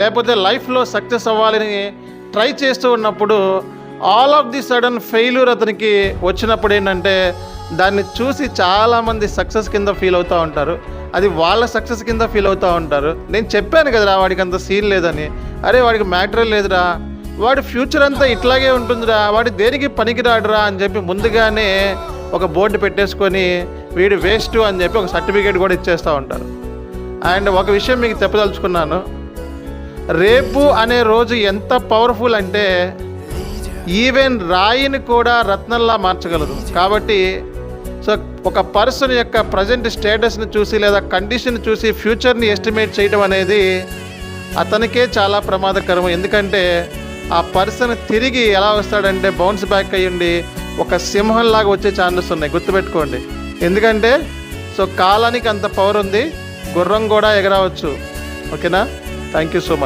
లేకపోతే లైఫ్లో సక్సెస్ అవ్వాలని ట్రై చేస్తూ ఉన్నప్పుడు all of the sudden failure అతనికి వచ్చినప్పుడు ఏంటంటే దాన్ని చూసి చాలామంది సక్సెస్ కింద ఫీల్ అవుతూ ఉంటారు. అది వాళ్ళ సక్సెస్ కింద ఫీల్ అవుతూ ఉంటారు. నేను చెప్పాను కదరా వాడికి అంత సీన్ లేదని. అరే వాడికి మ్యాటర్ లేదురా, వాడి ఫ్యూచర్ అంతా ఇట్లాగే ఉంటుందిరా, వాడి దేనికి పనికిరాడురా అని చెప్పి ముందుగానే ఒక బోర్డు పెట్టేసుకొని వీడు వేస్ట్ అని చెప్పి ఒక సర్టిఫికేట్ కూడా ఇచ్చేస్తూ ఉంటారు. అండ్ ఒక విషయం మీకు చెప్పదలుచుకున్నాను, రేపు అనే రోజు ఎంత పవర్ఫుల్ అంటే ఈవెన్ రాయిని కూడా రత్నంలా మార్చగలదు. కాబట్టి సో ఒక పర్సన్ యొక్క ప్రజెంట్ స్టేటస్ని చూసి లేదా కండిషన్ చూసి ఫ్యూచర్ని ఎస్టిమేట్ చేయడం అనేది అతనికే చాలా ప్రమాదకరం. ఎందుకంటే ఆ పర్సన్ తిరిగి ఎలా వస్తాడంటే బౌన్స్ బ్యాక్ అయ్యండి ఒక సింహంలాగా వచ్చే ఛాన్సెస్ ఉన్నాయి, గుర్తుపెట్టుకోండి. ఎందుకంటే సో కాలానికి అంత పవర్ ఉంది, గుర్రం కూడా ఎగరవచ్చు. ఓకేనా? Thank you so much.